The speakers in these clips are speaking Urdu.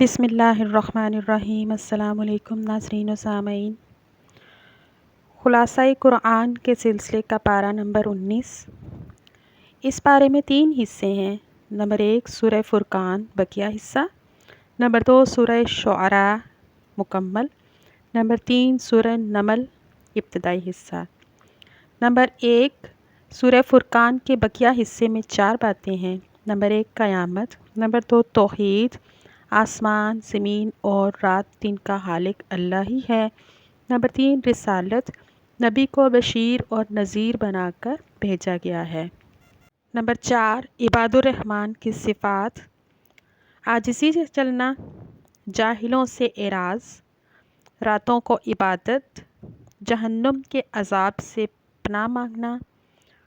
بسم اللہ الرحمن الرحیم۔ السلام علیکم ناظرین و سامعین۔ خلاصۂ قرآن کے سلسلے کا پارہ نمبر 19۔ اس پارے میں 3 حصے ہیں۔ نمبر 1 سورہ فرقان بقیہ حصہ، نمبر 2 سورہ شعراء مکمل، نمبر 3 سورہ نمل ابتدائی حصہ۔ نمبر 1 سورہ فرقان کے بقیہ حصے میں 4 باتیں ہیں۔ نمبر 1 قیامت، نمبر 2 توحید، آسمان زمین اور رات دن کا خالق اللہ ہی ہے، نمبر 3 رسالت، نبی کو بشیر اور نذیر بنا کر بھیجا گیا ہے، نمبر 4 عباد الرحمن کی صفات، عاجزی سے چلنا، جاہلوں سے اعراض، راتوں کو عبادت، جہنم کے عذاب سے پناہ مانگنا،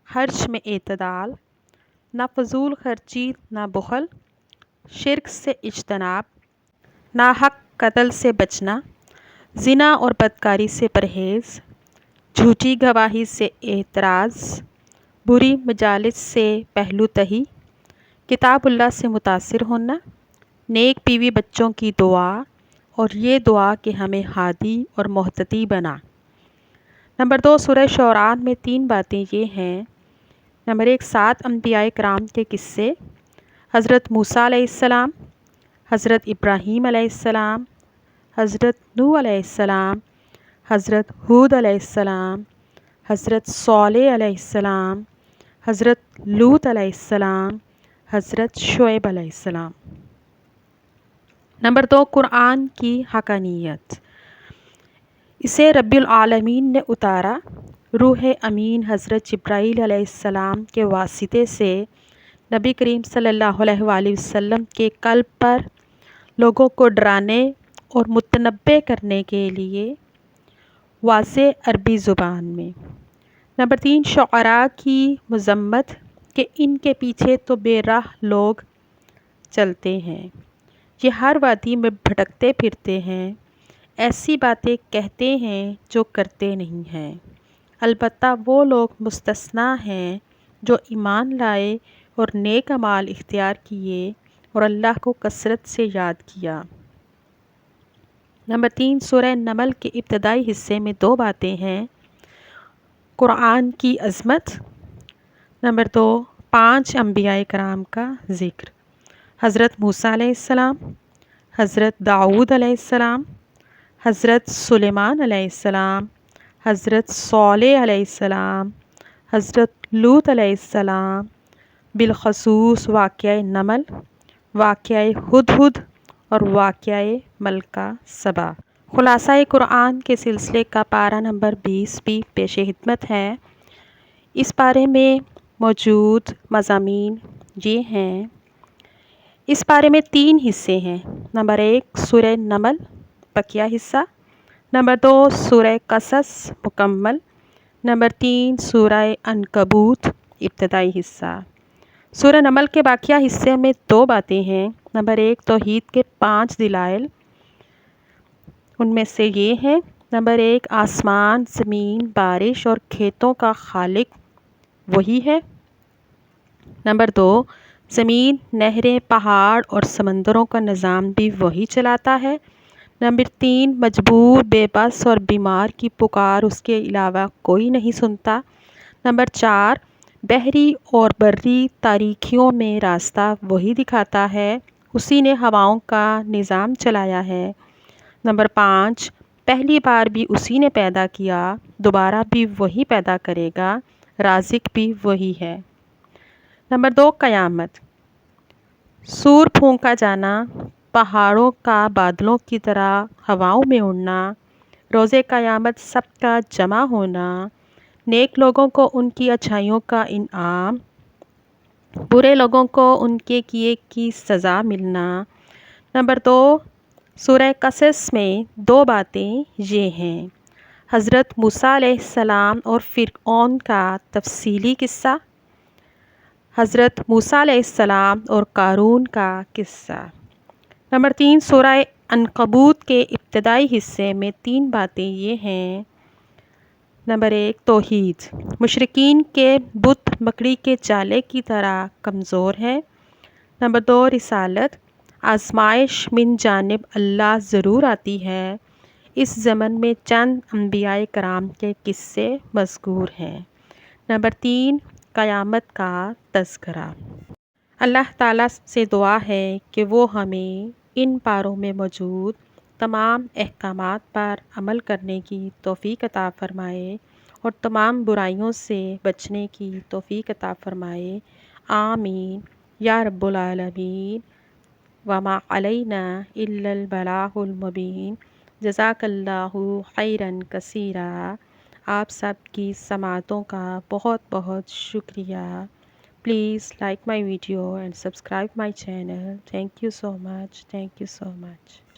خرچ میں اعتدال، نہ فضول خرچی نہ بخل، شرک سے اجتناب، ناحق قتل سے بچنا، زنا اور بدکاری سے پرہیز، جھوٹی گواہی سے اعتراض، بری مجالس سے پہلو تہی، کتاب اللہ سے متاثر ہونا، نیک بیوی بچوں کی دعا اور یہ دعا کہ ہمیں ہادی اور مہتدی بنا۔ نمبر 2 سورہ شعراء میں 3 باتیں یہ ہیں۔ نمبر 1 7 انبیاء کرام کے قصے، حضرت موسیٰ علیہ السلام، حضرت ابراہیم علیہ السلام، حضرت نوح علیہ السلام، حضرت ہود علیہ السلام، حضرت صالح علیہ السلام، حضرت لوط علیہ السلام، حضرت شعیب علیہ السلام۔ نمبر 2 قرآن کی حقانیت، اسے رب العالمین نے اتارا، روح امین حضرت جبرائیل علیہ السلام کے واسطے سے نبی کریم صلی اللہ علیہ وآلہ وسلم کے قلب پر لوگوں کو ڈرانے اور متنبع کرنے کے لیے، واضح عربی زبان میں۔ نمبر 3 شعراء کی مذمت کہ ان کے پیچھے تو بے راہ لوگ چلتے ہیں، یہ ہر وادی میں بھٹکتے پھرتے ہیں، ایسی باتیں کہتے ہیں جو کرتے نہیں ہیں، البتہ وہ لوگ مستثنیٰ ہیں جو ایمان لائے اور نیک اعمال اختیار کیے اور اللہ کو کثرت سے یاد کیا۔ نمبر 3 سورہ نمل کے ابتدائی حصے میں 2 باتیں ہیں۔ قرآن کی عظمت، نمبر 2 5 انبیاء کرام کا ذکر، حضرت موسیٰ علیہ السلام، حضرت داؤد علیہ السلام، حضرت سلیمان علیہ السلام، حضرت صالح علیہ السلام، حضرت لوط علیہ السلام، بالخصوص واقعہ نمل، واقعہ ہدہد اور واقعہ ملکہ سبا۔ خلاصۂ قرآن کے سلسلے کا پارہ نمبر 20 بھی پیش خدمت ہے۔ اس پارے میں موجود مضامین یہ ہیں۔ اس پارے میں 3 حصے ہیں۔ نمبر 1 سورہ نمل بقیہ حصہ، نمبر 2 سورہ قصص مکمل، نمبر 3 سورہ عنکبوت ابتدائی حصہ۔ سورہ نمل کے باقیہ حصے میں 2 باتیں ہیں۔ نمبر 1 توحید کے 5 دلائل، ان میں سے یہ ہیں۔ نمبر 1 آسمان زمین بارش اور کھیتوں کا خالق وہی ہے۔ نمبر 2 زمین نہریں پہاڑ اور سمندروں کا نظام بھی وہی چلاتا ہے۔ نمبر 3 مجبور بے بس اور بیمار کی پکار اس کے علاوہ کوئی نہیں سنتا۔ نمبر 4 بحری اور بری تاریکیوں میں راستہ وہی دکھاتا ہے، اسی نے ہواؤں کا نظام چلایا ہے۔ نمبر 5 پہلی بار بھی اسی نے پیدا کیا، دوبارہ بھی وہی پیدا کرے گا، رازق بھی وہی ہے۔ نمبر 2 قیامت، سور پھونکا جانا، پہاڑوں کا بادلوں کی طرح ہواؤں میں اڑنا، روز قیامت سب کا جمع ہونا، نیک لوگوں کو ان کی اچھائیوں کا انعام، برے لوگوں کو ان کے کیے کی سزا ملنا۔ نمبر 2 سورہ قصص میں 2 باتیں یہ ہیں۔ حضرت موسیٰ علیہ السلام اور فرعون کا تفصیلی قصہ، حضرت موسیٰ علیہ السلام اور قارون کا قصہ۔ نمبر 3 سورہ عنکبوت کے ابتدائی حصے میں 3 باتیں یہ ہیں۔ نمبر 1 توحید، مشرکین کے بت مکڑی کے جالے کی طرح کمزور ہے۔ نمبر 2 رسالت، آزمائش من جانب اللہ ضرور آتی ہے۔ اس ضمن میں چند انبیاء کرام کے قصے مذکور ہیں۔ نمبر 3، قیامت کا تذکرہ۔ اللہ تعالیٰ سے دعا ہے کہ وہ ہمیں ان پاروں میں موجود تمام احکامات پر عمل کرنے کی توفیق عطا فرمائے اور تمام برائیوں سے بچنے کی توفیق عطا فرمائے۔ آمین یا رب العالمین۔ وما علینا الا البلاغ المبین۔ جزاک اللہ خیراً کثیرا۔ آپ سب کی سماعتوں کا بہت بہت شکریہ۔ Please like my video and subscribe my channel. Thank you so much. Thank you so much.